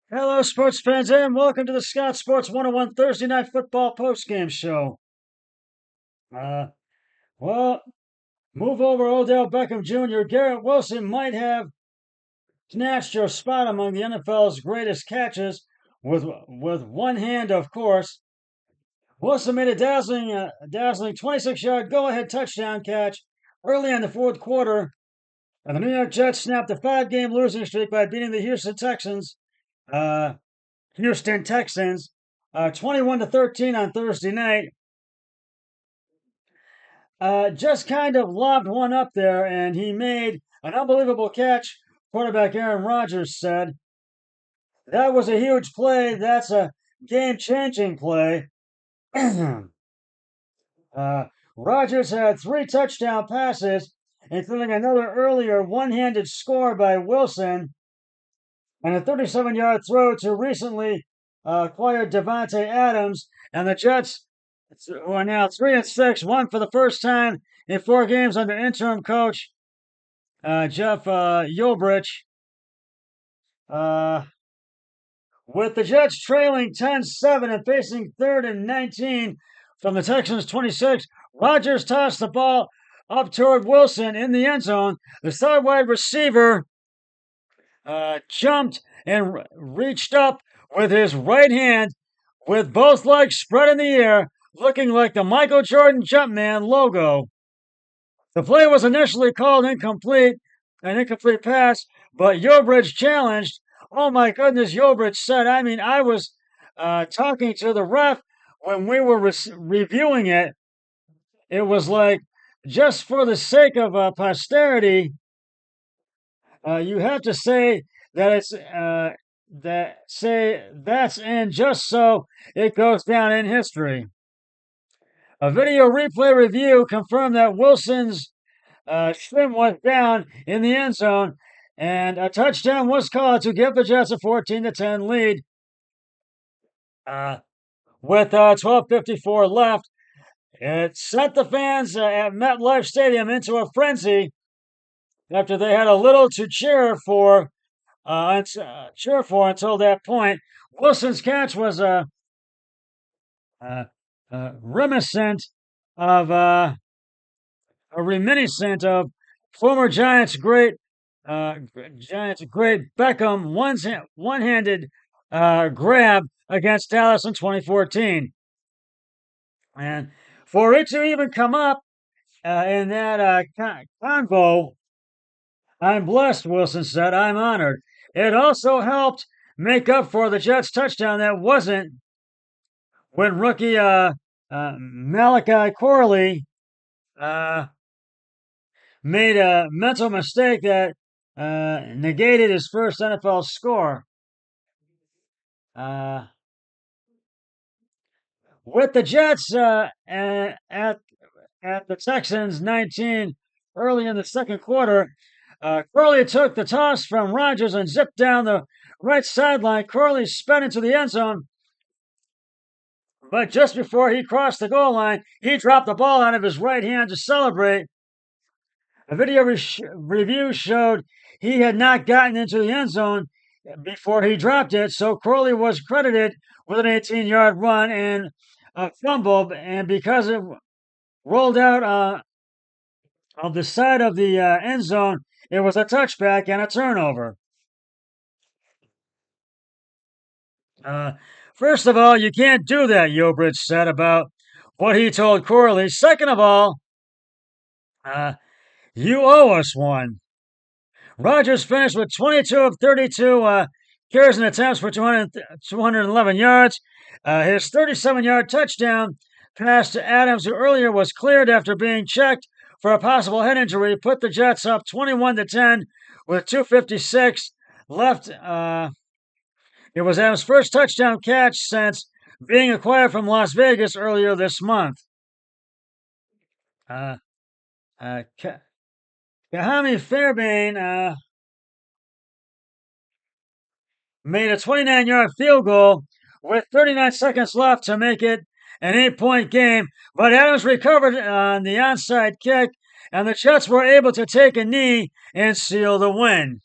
Hello, sports fans, and welcome to the Scott Sports 101 Thursday Night Football postgame show. Uh, well, move over Odell Beckham Jr. Garrett Wilson might have snatched your spot among the NFL's greatest catches with one hand, of course. Wilson made a dazzling 26-yard go-ahead touchdown catch early in the fourth quarter, and the New York Jets snapped a five-game losing streak by beating the Houston Texans, 21-13 on Thursday night. Just kind of lobbed one up there, and he made an unbelievable catch. Quarterback Aaron Rodgers said, "That was a huge play. That's a game-changing play." Rodgers had three touchdown passes, including another earlier one-handed score by Wilson and a 37-yard throw to recently acquired Devontae Adams. And the Jets, who are now 3-6, won for the first time in four games under interim coach Jeff Ulbrich. With the Jets trailing 10-7 and facing 3rd and 19 from the Texans' 26, Rodgers tossed the ball up toward Wilson in the end zone. The side wide receiver jumped and reached up with his right hand with both legs spread in the air, looking like the Michael Jordan Jumpman logo. The play was initially called an incomplete pass, but Ulbrich challenged. Oh my goodness, Ulbrich said. I was talking to the ref when we were reviewing it. It was like, just for the sake of posterity, you have to say that that's in, just so it goes down in history. A video replay review confirmed that Wilson's shin was down in the end zone, and a touchdown was called to give the Jets a 14-10 lead. With 12:54 left, it sent the fans at MetLife Stadium into a frenzy after they had a little to cheer for until that point. Wilson's catch was reminiscent of former Giants great Beckham one-handed grab against Dallas in 2014. And for it to even come up in that convo, I'm blessed, Wilson said. I'm honored. It also helped make up for the Jets' touchdown that wasn't, when rookie Malachi Corley made a mental mistake that negated his first NFL score. With the Jets at the Texans 19 early in the second quarter, Corley took the toss from Rodgers and zipped down the right sideline. Corley sped into the end zone, but just before he crossed the goal line, he dropped the ball out of his right hand to celebrate. A video review showed he had not gotten into the end zone before he dropped it, so Corley was credited with an 18-yard run and a fumble, and because it rolled out of the side of the end zone, it was a touchback and a turnover. First of all, you can't do that, Ulbrich said about what he told Corley. Second of all, you owe us one. Rodgers finished with 22 of 32 carries and attempts for 211 yards. His 37-yard touchdown pass to Adams, who earlier was cleared after being checked for a possible head injury, put the Jets up 21-10 with 2:56 left. It was Adams' first touchdown catch since being acquired from Las Vegas earlier this month. Kahami Fairbairn made a 29-yard field goal with 39 seconds left to make it an 8-point game, but Adams recovered on the onside kick, and the Jets were able to take a knee and seal the win.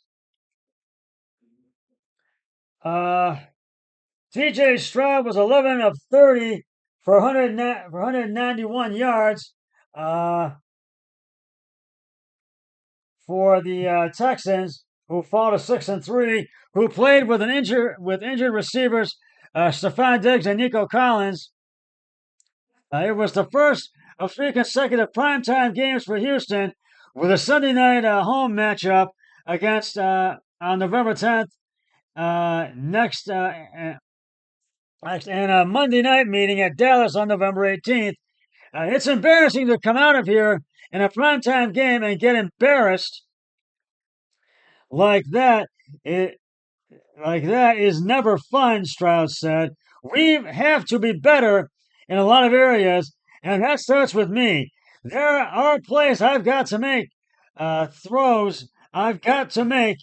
C.J. Stroud was 11 of 30 for 191 yards for the Texans, who fall to 6-3, who played with injured receivers Stephon Diggs and Nico Collins. It was the first of three consecutive primetime games for Houston, with a Sunday night home matchup against on November 10th. And a Monday night meeting at Dallas on November 18th. It's embarrassing to come out of here in a primetime game and get embarrassed like that. Like that is never fun, Strauss said. We have to be better in a lot of areas, and that starts with me. There are plays I've got to make, throws I've got to make.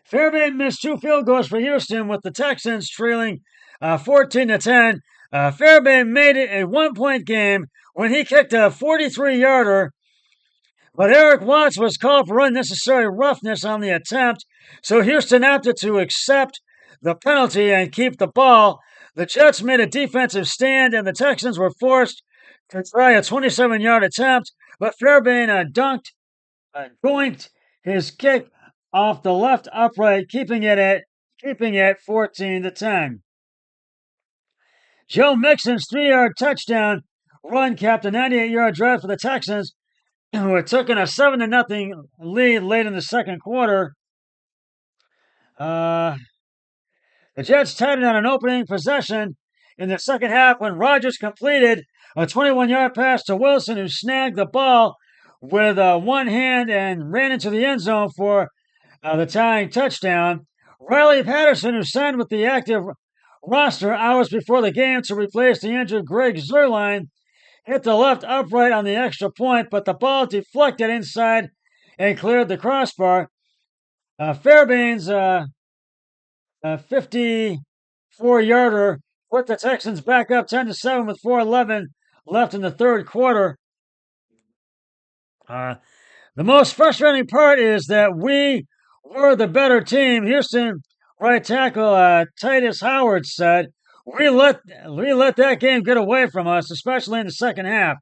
Fairbairn missed two field goals for Houston with the Texans trailing 14-10. Fairbairn made it a 1-point game when he kicked a 43-yarder, but Eric Watts was called for unnecessary roughness on the attempt, so Houston opted to accept the penalty and keep the ball. The Jets made a defensive stand, and the Texans were forced to try a 27-yard attempt, but Fairbairn doinked his kick off the left upright, keeping it 14-10. Joe Mixon's 3-yard touchdown run capped a 98-yard drive for the Texans, who had taken a 7-0 lead late in the second quarter. The Jets tied it on an opening possession in the second half when Rodgers completed a 21-yard pass to Wilson, who snagged the ball with one hand and ran into the end zone for the tying touchdown. Riley Patterson, who signed with the active roster hours before the game to replace the injured Greg Zuerlein, hit the left upright on the extra point, but the ball deflected inside and cleared the crossbar. Fairbairn's 54-yarder put the Texans back up 10-7 with 4:11 left in the third quarter. The most frustrating part is that we were the better team. Houston right tackle Titus Howard said, "We let that game get away from us, especially in the second half."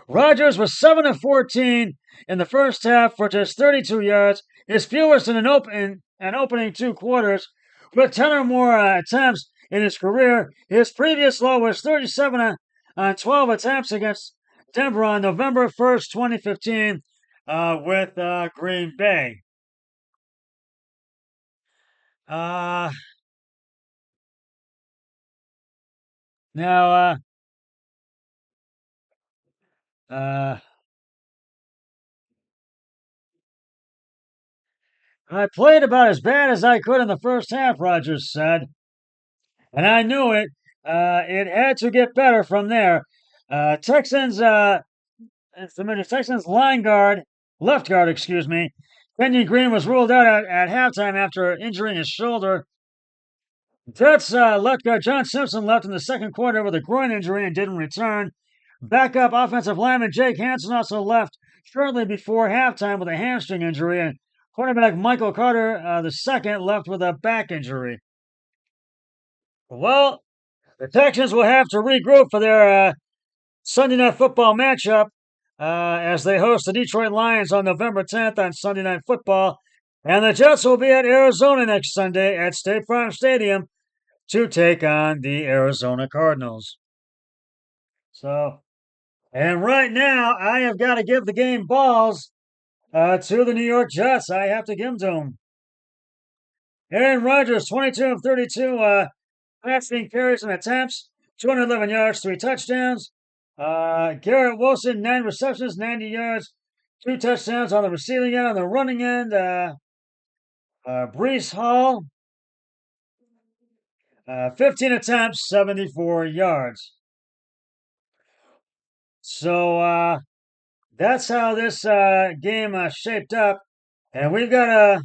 Rodgers was 7 of 14 in the first half for just 32 yards, his fewest in an opening two quarters, with 10 or more attempts in his career. His previous low was 37 on 12 attempts against Denver on November 1st, 2015, with Green Bay. Now, I played about as bad as I could in the first half, Rodgers said, and I knew it. It had to get better from there. Texans left guard, Kenyon Green was ruled out at halftime after injuring his shoulder. Jets left guard John Simpson left in the second quarter with a groin injury and didn't return. Backup offensive lineman Jake Hansen also left shortly before halftime with a hamstring injury, and quarterback Michael Carter II left with a back injury. Well, the Texans will have to regroup for their Sunday Night Football matchup as they host the Detroit Lions on November 10th on Sunday Night Football. And the Jets will be at Arizona next Sunday at State Farm Stadium to take on the Arizona Cardinals. So, and right now, I have got to give the game balls to the New York Jets. I have to give them to them. Aaron Rodgers, 22 of 32 passing carries and attempts, 211 yards, 3 touchdowns. Garrett Wilson, 9 receptions, 90 yards, 2 touchdowns on the receiving end. On the running end, Breece Hall, 15 attempts, 74 yards. So that's how this game shaped up. And we've got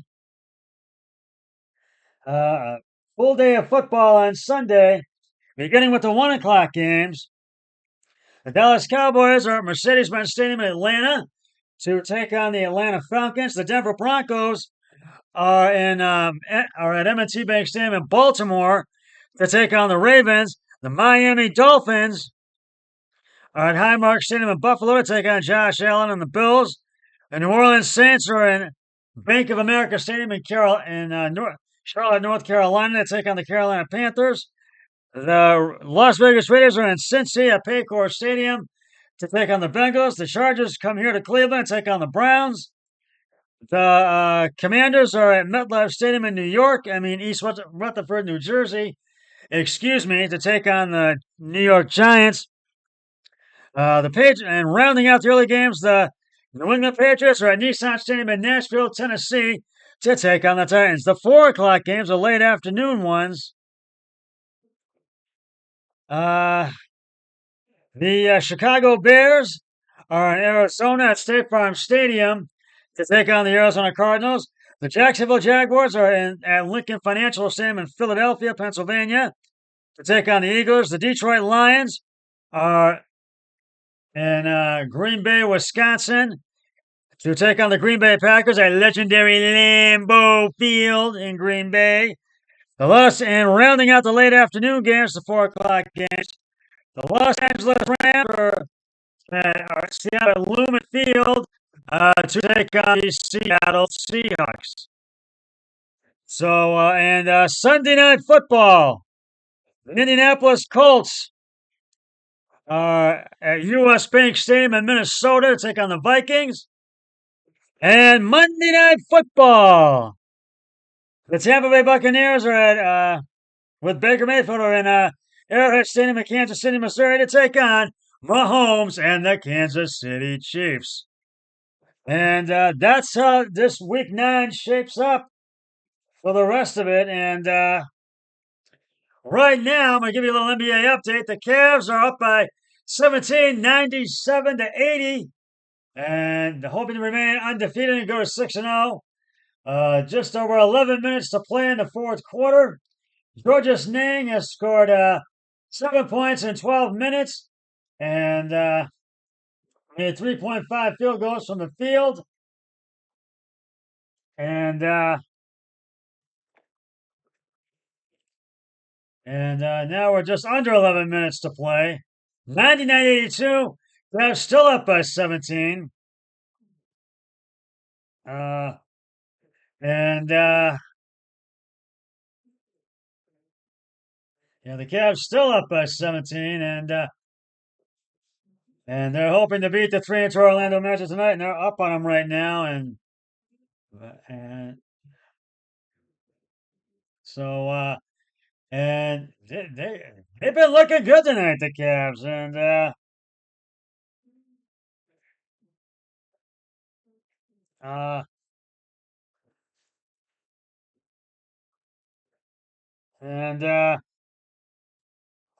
a full day of football on Sunday, beginning with the 1 o'clock games. The Dallas Cowboys are at Mercedes-Benz Stadium in Atlanta to take on the Atlanta Falcons. The Denver Broncos are at M&T Bank Stadium in Baltimore to take on the Ravens. The Miami Dolphins are at Highmark Stadium in Buffalo to take on Josh Allen and the Bills. The New Orleans Saints are in Bank of America Stadium in Charlotte, North Carolina to take on the Carolina Panthers. The Las Vegas Raiders are in Cincy at Paycor Stadium to take on the Bengals. The Chargers come here to Cleveland to take on the Browns. The Commanders are at MetLife Stadium in East Rutherford, New Jersey, to take on the New York Giants. And rounding out the early games, the New England Patriots are at Nissan Stadium in Nashville, Tennessee, to take on the Titans. The 4 o'clock games are late afternoon ones. The Chicago Bears are in Arizona at State Farm Stadium to take on the Arizona Cardinals. The Jacksonville Jaguars are at Lincoln Financial Stadium in Philadelphia, Pennsylvania, to take on the Eagles. The Detroit Lions are in Green Bay, Wisconsin, to take on the Green Bay Packers at legendary Lambeau Field in Green Bay. And rounding out the late afternoon games, the 4 o'clock games, the Los Angeles Rams are at Seattle Lumen Field to take on the Seattle Seahawks. Sunday Night Football, the Indianapolis Colts are at U.S. Bank Stadium in Minnesota to take on the Vikings. And Monday Night Football, the Tampa Bay Buccaneers are with Baker Mayfield are in Arrowhead Stadium in Kansas City, Missouri to take on Mahomes and the Kansas City Chiefs. And that's how this Week 9 shapes up for the rest of it. And right now, I'm going to give you a little NBA update. The Cavs are up by 17, 97-80, and hoping to remain undefeated and go to 6-0. Just over 11 minutes to play in the fourth quarter. Georges Niang has scored 7 points in 12 minutes and made 3.5 field goals from the field. And now we're just under 11 minutes to play. 99-82. They're still up by 17. The Cavs still up by 17, and they're hoping to beat the 3-2 Orlando Magic tonight, and they're up on them right now, and so they've been looking good tonight, the Cavs, and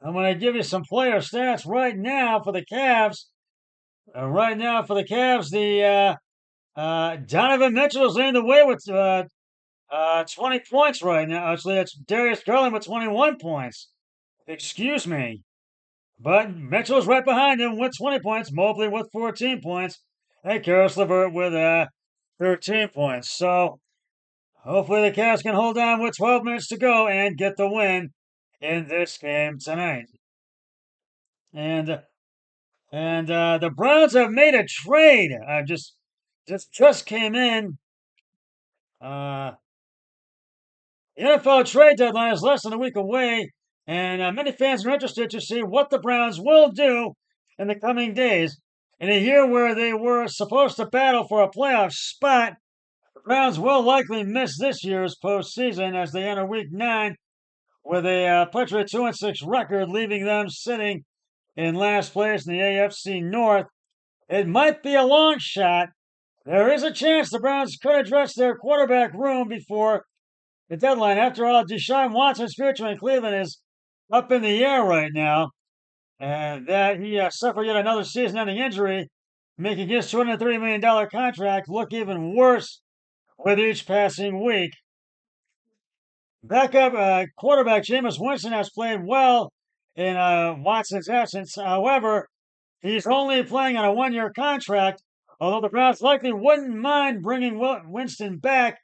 I'm going to give you some player stats right now for the Cavs. The Donovan Mitchell is leading the way with 20 points right now. Actually, it's Darius Garland with 21 points. Excuse me. But Mitchell's right behind him with 20 points. Mobley with 14 points. And Karis LeVert with 13 points. So hopefully the Cavs can hold on with 12 minutes to go and get the win in this game tonight. And the Browns have made a trade. Just came in. The NFL trade deadline is less than a week away, and many fans are interested to see what the Browns will do in the coming days. In a year where they were supposed to battle for a playoff spot, the Browns will likely miss this year's postseason as they enter Week 9 with a paltry 2-6 record, leaving them sitting in last place in the AFC North. It might be a long shot. There is a chance the Browns could address their quarterback room before the deadline. After all, Deshaun Watson's future in Cleveland is up in the air right now, and that he suffered yet another season-ending injury, making his $230 million contract look even worse with each passing week. Backup quarterback Jameis Winston has played well in Watson's absence. However, he's only playing on a 1-year contract, although the Browns likely wouldn't mind bringing Winston back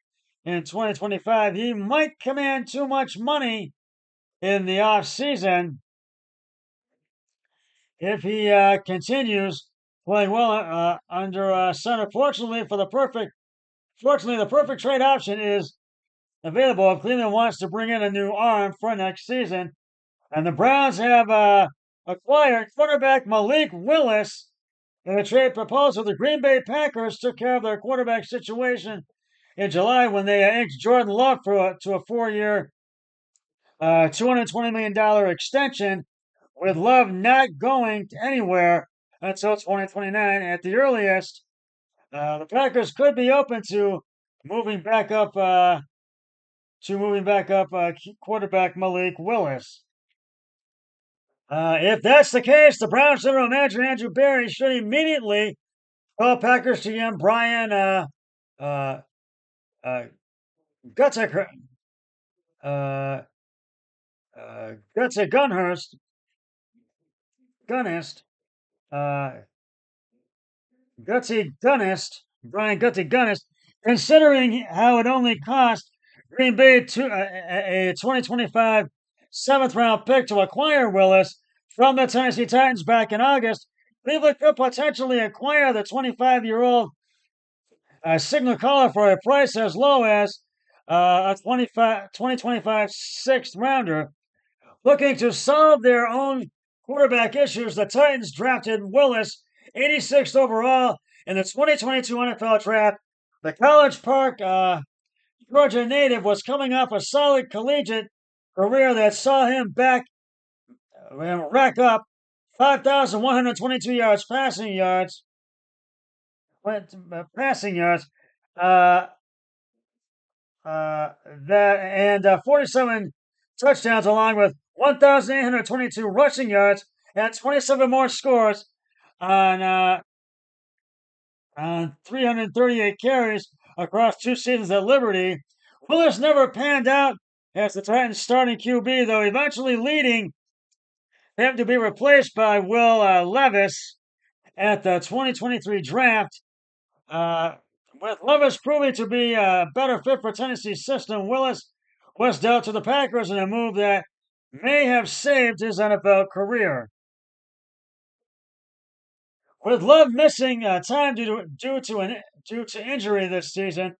in 2025. He might command too much money in the offseason if he continues playing well under center. Fortunately, the perfect trade option is available if Cleveland wants to bring in a new arm for next season. And the Browns have acquired quarterback Malik Willis in a trade proposal. The Green Bay Packers took care of their quarterback situation in July when they inked Jordan Love to a 4-year, $220 million extension, with Love not going anywhere until 2029 at the earliest. The Packers could be open to moving back up quarterback Malik Willis. If that's the case, the Browns general manager Andrew Berry should immediately call Packers GM Brian Gutekunst, Brian Gutekunst, considering how it only cost Green Bay a 2025 7th-round pick to acquire Willis from the Tennessee Titans back in August. Cleveland could potentially acquire the 25-year-old signal caller for a price as low as a 2025 6th-rounder. Looking to solve their own quarterback issues, the Titans drafted Willis 86th overall in the 2022 NFL Draft. The College Park, Georgia native was coming off a solid collegiate career that saw him rack up 5,122 yards passing yards, and 47 touchdowns, along with 1,822 rushing yards and 27 more scores on 338 carries across 2 seasons at Liberty. Willis never panned out as the Titans' starting QB, though eventually leading him to be replaced by Will Levis at the 2023 draft. With Levis proving to be a better fit for Tennessee's system, Willis was dealt to the Packers in a move that may have saved his NFL career. With Love missing time due to injury this season,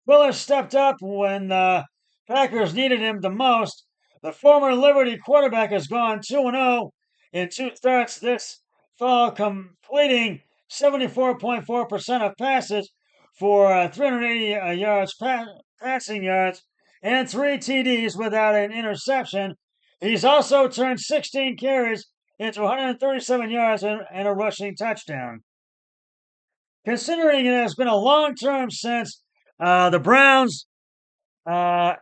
Willis stepped up when the Packers needed him the most. The former Liberty quarterback has gone 2-0 in 2 starts this fall, completing 74.4% of passes for 380 passing yards and 3 TDs without an interception. He's also turned 16 carries into 137 yards and a rushing touchdown. Considering it has been a long term since the Browns had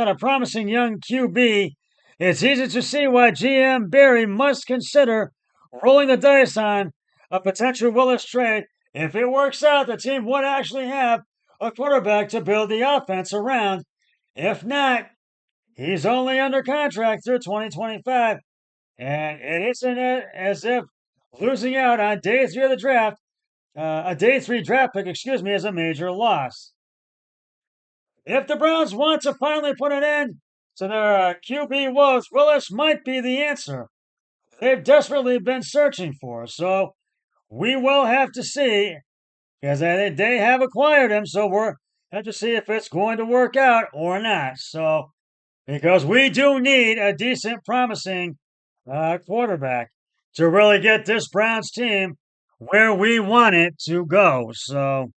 a promising young QB, it's easy to see why GM Berry must consider rolling the dice on a potential Willis trade. If it works out, the team would actually have a quarterback to build the offense around. If not, he's only under contract through 2025, and it isn't as if losing out on day 3 of the draft, a day 3 draft pick, is a major loss. If the Browns want to finally put an end to their QB woes, Willis might be the answer they've desperately been searching for. So we will have to see, because they have acquired him, so we'll have to see if it's going to work out or not. So, because we do need a decent, promising quarterback to really get this Browns team where we want it to go. So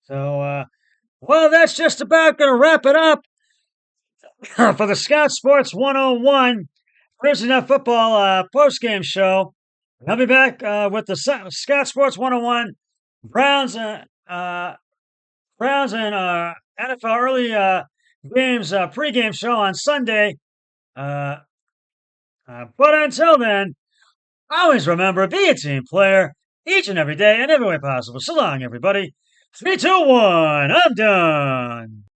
well, that's just about going to wrap it up for the Scout Sports 101 Thursday Night Football postgame show. I'll be back with the Scout Sports 101 Browns and NFL early games pregame show on Sunday. But until then, always remember, be a team player each and every day in every way possible. So long, everybody. 3, 2, 1, I'm done.